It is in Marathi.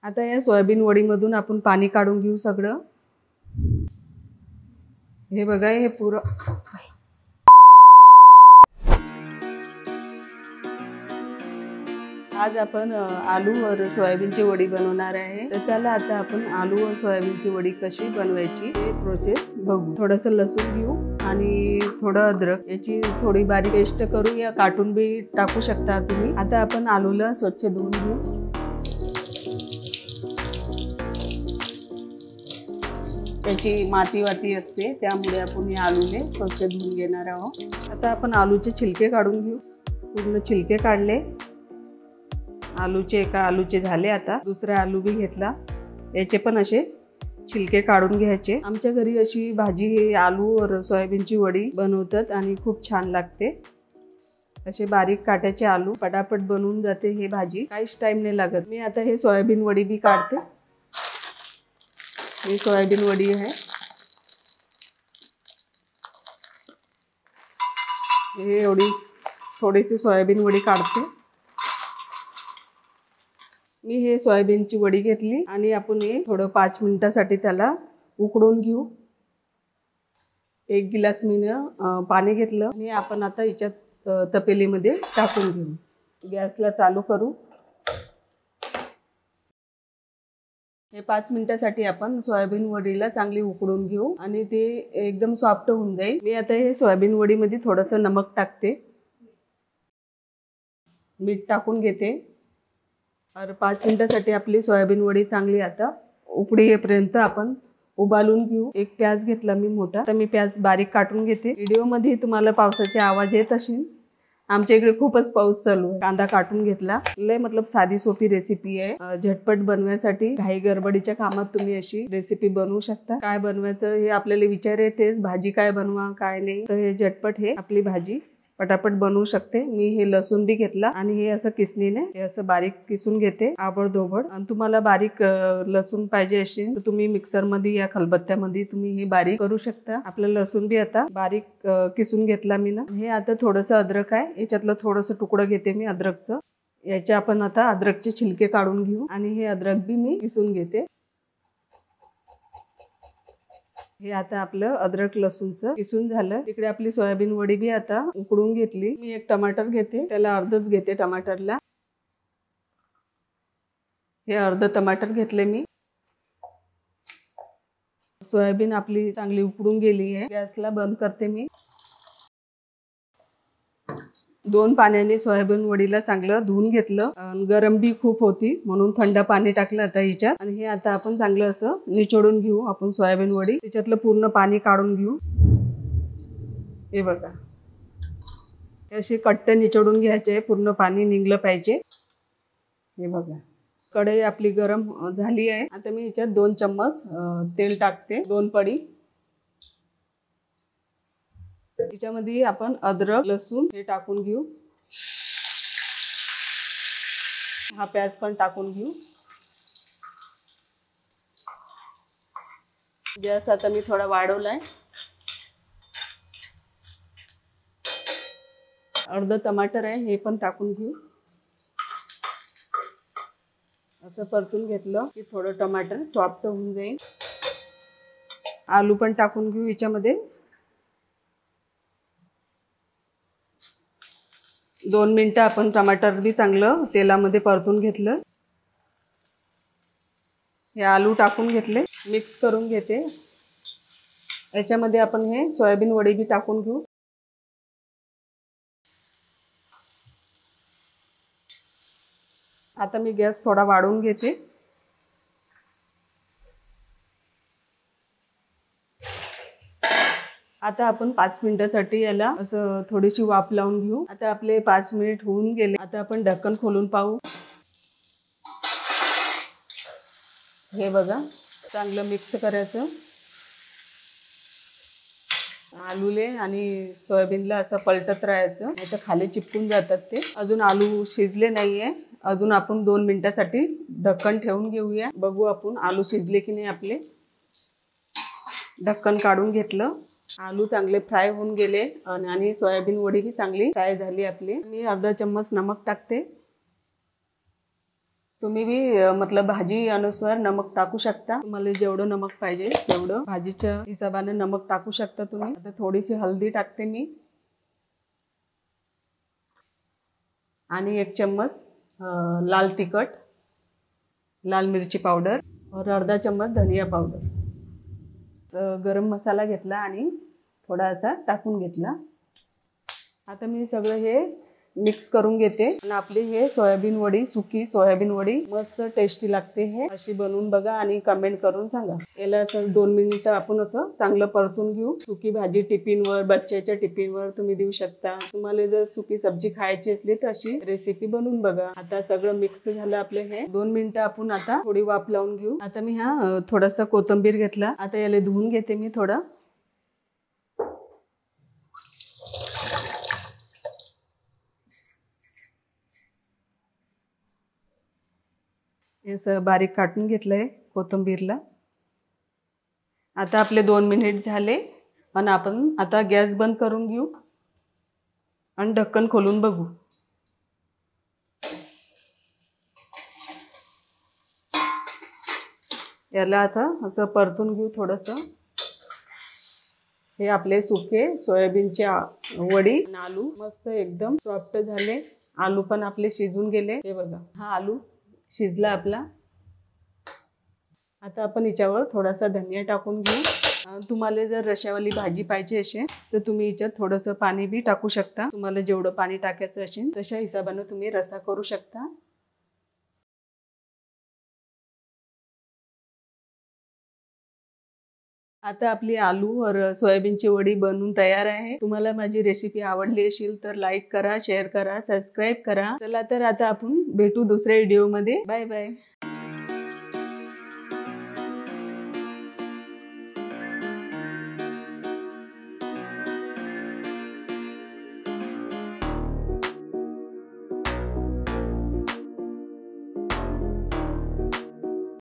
आता या सोयाबीन वडीमधून आपण पाणी काढून घेऊ सगळं। हे बघा हे पुरं आज आपण आलू और सोयाबीनची वडी बनवणार आहे। तर चला आता आपण आलू और सोयाबीनची वडी कशी बनवायची हे प्रोसेस बघू। थोडंसं लसूण घेऊ आणि थोडं अद्रक, याची थोडी बारीक पेस्ट करू या काटून बी टाकू शकता तुम्ही। आता आपण आलूला स्वच्छ धुवून घेऊ। त्याची माती वाती असते त्यामुळे आपण या आलूले स्वच्छ धुवून घेणार आहोत। आता आपण आलूचे छिलके काढून घेऊ। पूर्ण छिलके काढले आलूचे, एका आलूचे झाले। आता दुसरा आलू भी घेतला, याचे पण असे छिलके काढून घ्यायचे। आमच्या घरी अशी भाजी आलू और सोयाबीनची वडी बनवतात आणि खूप छान लागते। असे बारीक काट्याचे आलू पटापट बनवून जाते हे भाजी, काहीच टाइम नाही लागत। मी आता हे सोयाबीन वडी भी काढते। ही सोयाबीन वडी आहे। हे एवढी थोडीशी सोयाबीन वडी काढते मी। हे सोयाबीनची वडी घेतली आणि आपण हे थोडं 5 मिनिटासाठी त्याला उकडून घेऊ। 1 गिलास मी पाणी घेतलं आणि आपण आता याच्यात तपेलीमध्ये टाकून घेऊ। गॅसला चालू करू। हे 5 मिनिटासाठी आपण सोयाबीन वडीला चांगली उकडून घेऊ आणि ते एकदम सॉफ्ट होऊन जाईल। मी आता हे सोयाबीन वडीमध्ये थोडंसं नमक टाकते, मीठ टाकून घेते और 5 मिनिटासाठी आपली सोयाबीन वडी चांगली आता उकडी येईपर्यंत आपण उबालून घेऊ। एक प्याज घेतला मी मोठा, तर मी प्याज बारीक काटून घेते। व्हिडिओ मध्ये तुम्हाला पावसाचे आवाज येत असेल, आमच्या इकडे खूपच पाऊस चालू आहे। कांदा काटून घेतला। लय मतलब साधी सोपी रेसिपी आहे, झटपट बनवायसाठी। घाई गडबडीच्या कामात तुम्ही अशी रेसिपी बनवू शकता। काय बनवायचं हे आपल्याला विचार येतेच, भाजी काय बनवा काय नाही, तर हे झटपट हे आपली भाजी पटापट बनवू शकते। मी हे लसूण भी घेतला आणि हे असं किसणीने हे असं बारीक किसून घेते आबडधोबड। आणि तुम्हाला बारीक लसूण पाहिजे असेल तर तुम्ही मिक्सर मध्ये या खलबत्त्यामध्ये तुम्ही हे बारीक करू शकता। आपलं लसूण भी आता बारीक किसून घेतला मी ना। हे आता थोडंसं अद्रक आहे, याच्यातलं थोडंसं तुकडं घेते मी अद्रकचं। याचे आपण आता अद्रकचे छिलके काढून घेऊ आणि हे अद्रक भी मी किसून घेते। हे आता आपलं अद्रक लसूणचं किसून झालं। तिकडे आपली सोयाबीन वडी भी आता उकडून घेतली। मी एक टमाटर घेते, त्याला अर्धच घेते टमाटरला। हे अर्ध टमाटर घेतले मी। सोयाबीन आपली चांगली उकडून गेली आहे, गॅसला बंद करते मी। 2 पाण्याने सोयाबीन वडीला चांगलं धुवून घेतलं। गरम भी खूप होती म्हणून थंड पाणी टाकलं आता हिच्यात। आणि हे आता आपण चांगलं असं निचोडून घेऊ आपण सोयाबीन वडी, त्याच्यातलं पूर्ण पाणी काढून घेऊ। हे बघा अशी कट्ट निचोडून घ्यायचे, पूर्ण पाणी निघलं पाहिजे। हे बघा कढई आपली गरम झाली आहे। आता मी याच्यात 2 चम्मच तेल टाकते, 2 पडी। याच्यामध्ये आपण अद्रक लसूण हे टाकून घेऊ। हा प्याज पण टाकून घेऊ। गॅस आता मी थोडा वाढवलाय। अर्ध टमाटर आहे हे पण टाकून घेऊ। असं परतून घेतलं की थोडं टमाटर सॉफ्ट होऊन जाईल। आलू पण टाकून घेऊ याच्यामध्ये। 2 मिनिटं आपण टमाटर भी चांगलं तेलामध्ये परतून घेतलं। हे आलू टाकून घेतले, मिक्स करून घेते। याच्यामध्ये आपण हे सोयाबीन वडी भी टाकून घेऊ। आता मी गॅस थोडा वाढवून घेते। आता आपण 5 मिनिटासाठी याला असं थोडीशी वाफ लावून घेऊ। आता आपले 5 मिनिट होऊन गेले। आता आपण ढक्कन खोलून पाहू। हे बघा चांगलं मिक्स करायचं आलूले आणि सोयाबीनला असं पलटत राहायचं, नाही तर खाली चिपकून जातात ते। अजून आलू शिजले नाहीये, अजून आपण 2 मिनिटासाठी ढक्कन ठेवून घेऊया। बघू आपण आलू शिजले की नाही आपले। ढक्कन काढून घेतलं, आलू चांगले फ्राय होऊन गेले आणि सोयाबीन वडी ही चांगली फ्राय झाली आपली। मी अर्धा चम्मच नमक टाकते। तुम्ही बी मतलब भाजी अनुसार नमक टाकू शकता, तुम्हाला जेवढं नमक पाहिजे तेवढं भाजीच्या हिशोबाने नमक टाकू शकता तुम्ही। आता थोडीशी हळदी टाकते मी आणि 1 चम्मच लाल तिखट, लाल मिरची पावडर और अर्धा चम्मच धनिया पावडर, गरम मसाला घेतला आणि थोडा असा टाकून घेतला। आता मी सगळं हे मिक्स करून घेते आणि आपली हे सोयाबीन वडी, सुकी सोयाबीन वडी मस्त टेस्टी लागते। हे अशी बनवून बघा आणि कमेंट करून सांगा। याला असं 2 मिनिटं आपण असं चांगलं परतून घेऊ। सुकी भाजी टिफिनवर, बच्च्याच्या टिफिनवर तुम्ही देऊ शकता। तुम्हाला जर सुकी सब्जी खायची असली तर अशी रेसिपी बनवून बघा। आता सगळं मिक्स झालं आपले हे 2 मिनिटं आपण आता थोडी वाफ लावून घेऊ। आता मी थोडासा कोथिंबीर घेतला, आता याला धुवून घेते मी थोडं। हे बारीक काटून घेतलंय कोथिंबीरला। आता आपले 2 मिनिट झाले आणि आपण आता गॅस बंद करून घेऊ आणि ढक्कन खोलून बघू। याला आता असं परतून घेऊ थोडंसं। हे आपले सुके सोयाबीनचे वडी आणि आलू मस्त एकदम सॉफ्ट झाले। आलू पण आपले शिजून गेले, हे बघा हा आलू शिजला आपला। आता आपण याच्यावर थोडासा धनिया टाकून घेऊ। तुम्हाला जर रश्यावाली भाजी पाहिजे असेल तर तुम्ही याच्यात थोडंसं पाणी बी टाकू शकता। तुम्हाला जेवढं पाणी टाकायचं असेल तशा हिशोबाने तुम्ही रस्सा करू शकता। आता आपली आलू और सोयाबीनची वडी बनवून तयार आहे। तुम्हाला माझी रेसिपी आवडली असेल तर लाईक करा, शेअर करा, सबस्क्राईब करा। चला तर आता आपण भेटू दुसऱ्या व्हिडिओ मध्ये। Bye bye.